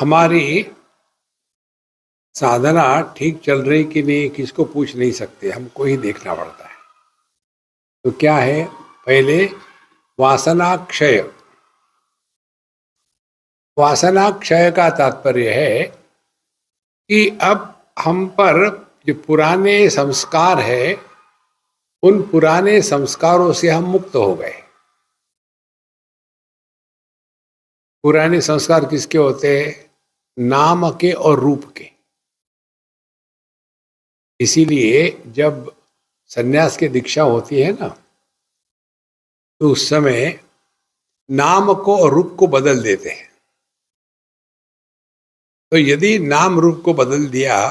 हमारी साधना ठीक चल रही कि नहीं किसको पूछ नहीं सकते, हमको ही देखना पड़ता है। तो क्या है, पहले वासना क्षय। वासना क्षय का तात्पर्य है कि अब हम पर जो पुराने संस्कार है, उन पुराने संस्कारों से हम मुक्त हो गए। पुराने संस्कार किसके होते हैं? नाम के और रूप के। इसीलिए जब सन्यास की दीक्षा होती है ना, तो उस समय नाम को और रूप को बदल देते हैं। तो यदि नाम रूप को बदल दिया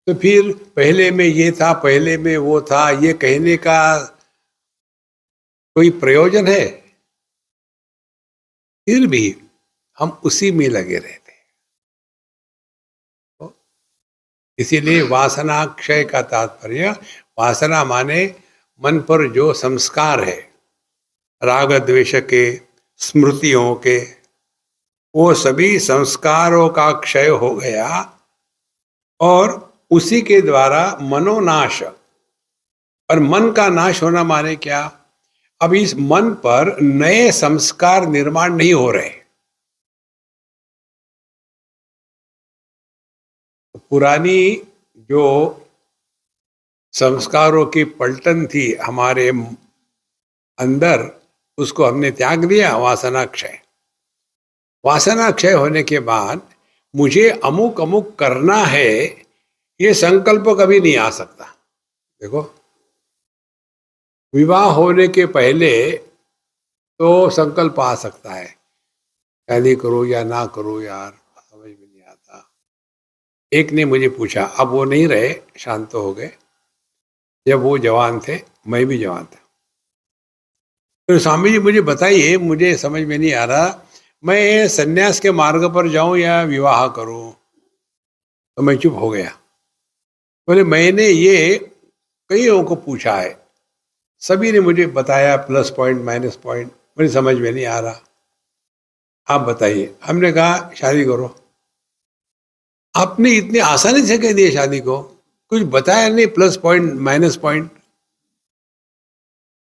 तो फिर पहले में ये था, पहले में वो था, ये कहने का कोई प्रयोजन है? फिर भी हम उसी में लगे रहते हैं। तो इसीलिए वासना क्षय का तात्पर्य, वासना माने मन पर जो संस्कार है, राग द्वेष के, स्मृतियों के, वो सभी संस्कारों का क्षय हो गया और उसी के द्वारा मनोनाश। और मन का नाश होना माने क्या? अब इस मन पर नए संस्कार निर्माण नहीं हो रहे। पुरानी जो संस्कारों की पलटन थी हमारे अंदर, उसको हमने त्याग दिया। वासना क्षय। वासना क्षय होने के बाद मुझे अमुक अमुक करना है, ये संकल्प कभी नहीं आ सकता। देखो, विवाह होने के पहले तो संकल्प आ सकता है, शादी करो या ना करो यार, समझ में नहीं आता। एक ने मुझे पूछा, अब वो नहीं रहे, शांत हो गए। जब वो जवान थे, मैं भी जवान था। तो स्वामी जी मुझे बताइए, मुझे समझ में नहीं आ रहा, मैं सन्यास के मार्ग पर जाऊं या विवाह करूं? तो मैं चुप हो गया। बोले मैंने ये कईयों को पूछा है, सभी ने मुझे बताया प्लस पॉइंट माइनस पॉइंट, मुझे समझ में नहीं आ रहा, आप बताइए। हमने कहा शादी करो। आपने इतने आसानी से कह दिया शादी को, कुछ बताया नहीं प्लस पॉइंट माइनस पॉइंट।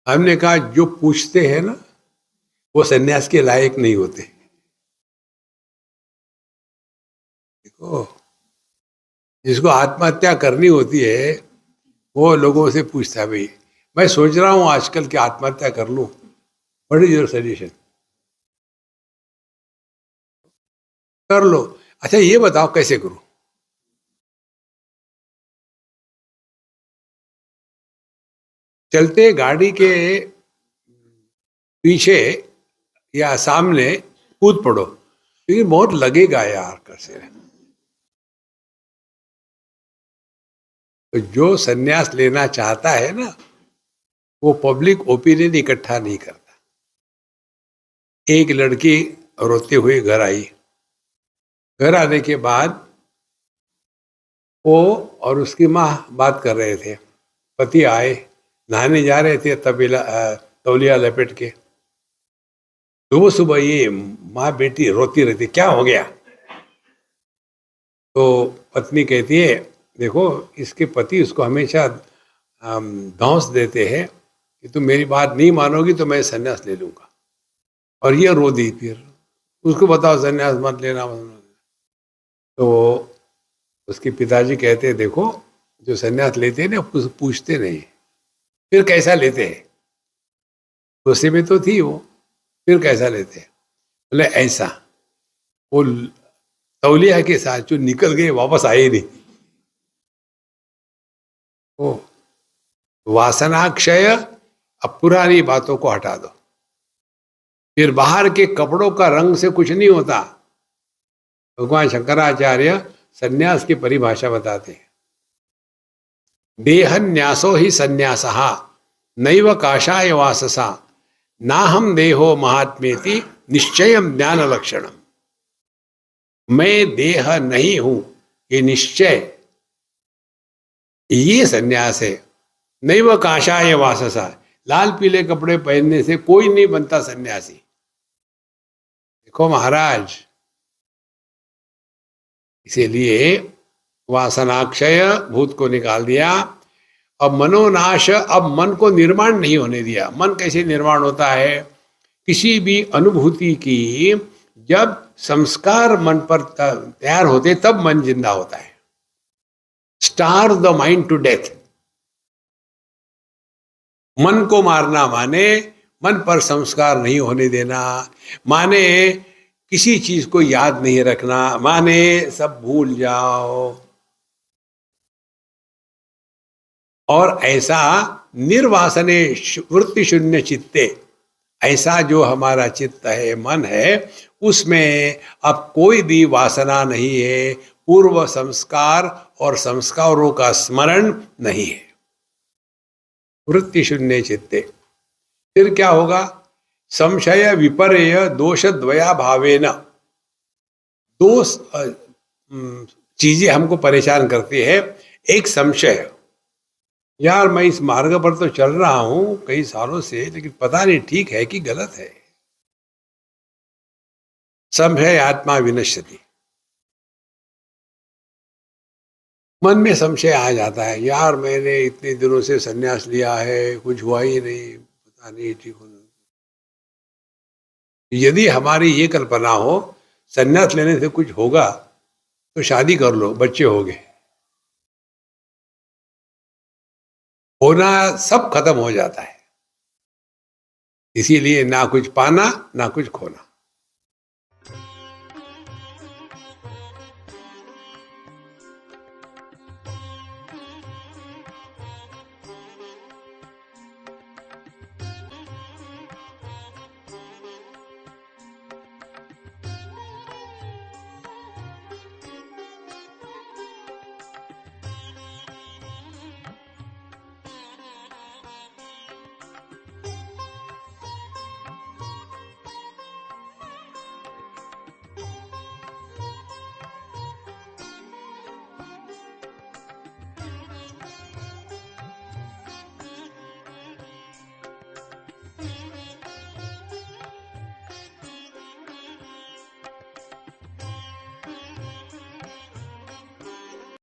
हमने कहा जो पूछते हैं ना, वो सन्यास के लायक नहीं होते। देखो, जिसको आत्महत्या करनी होती है वो लोगों से पूछता है, भाई मैं सोच रहा हूं आजकल कि आत्महत्या कर लूं, व्हाट इज योर सजेशन? कर लो। अच्छा ये बताओ कैसे करूं? चलते गाड़ी के पीछे या सामने कूद पड़ो, लेकिन बहुत लगेगा यार कैसे। तो जो सन्यास लेना चाहता है ना, वो पब्लिक ओपिनियन इकट्ठा नहीं करता। एक लड़की रोते हुए घर आई। घर आने के बाद वो और उसकी माँ बात कर रहे थे। पति आए, नहाने जा रहे थे, तौलिया लपेट के। सुबह सुबह ये माँ बेटी रोती रहती, क्या हो गया? तो पत्नी कहती है, देखो इसके पति उसको हमेशा धौंस देते हैं कि तुम मेरी बात नहीं मानोगी तो मैं सन्यास ले लूंगा। और ये रो दी। फिर उसको बताओ सन्यास मत लेना, मत लेना। तो उसके पिताजी कहते हैं, देखो जो सन्यास लेते हैं ना, कुछ पूछते नहीं, फिर कैसा लेते हैं? गुस्से में तो थी वो, फिर कैसा लेते हैं? बोले ऐसा, वो तौलिया के साथ जो निकल गए, वापस आए ही नहीं। ओ, वासना क्षय। अब पुरानी बातों को हटा दो। फिर बाहर के कपड़ों का रंग से कुछ नहीं होता। भगवान शंकराचार्य सन्यास की परिभाषा बताते हैं, देह न्यासो ही सन्यासः नैव काषाय वाससा नाहम देहो महात्मेति निश्चयम ज्ञान लक्षणम। मैं देह नहीं हूं, ये निश्चय, ये सन्यास है। नैव काषाय वाससा, लाल पीले कपड़े पहनने से कोई नहीं बनता सन्यासी। देखो महाराज, इसीलिए वासनाक्षय, भूत को निकाल दिया। अब मनोनाश, अब मन को निर्माण नहीं होने दिया। मन कैसे निर्माण होता है? किसी भी अनुभूति की जब संस्कार मन पर तैयार होते तब मन जिंदा होता है। Starve the mind to death. मन को मारना माने मन पर संस्कार नहीं होने देना, माने किसी चीज को याद नहीं रखना, माने सब भूल जाओ। और ऐसा निर्वासने वृत्ति शून्य चित्ते, ऐसा जो हमारा चित्त है, मन है, उसमें अब कोई भी वासना नहीं है, पूर्व संस्कार और संस्कारों का स्मरण नहीं है। वृत्ति शून्य चित्ते। फिर क्या होगा? संशय विपर्य दोष द्वया भावेन। दो चीजें हमको परेशान करती है। एक संशय, यार मैं इस मार्ग पर तो चल रहा हूं कई सालों से, लेकिन पता नहीं ठीक है कि गलत है। संशय आत्मा विनश्यति। मन में संशय आ जाता है, यार मैंने इतने दिनों से संन्यास लिया है, कुछ हुआ ही नहीं, पता नहीं ठीक हो। यदि हमारी ये कल्पना हो संन्यास लेने से कुछ होगा तो शादी कर लो, बच्चे हो गए, होना सब खत्म हो जाता है। इसीलिए ना कुछ पाना ना कुछ खोना।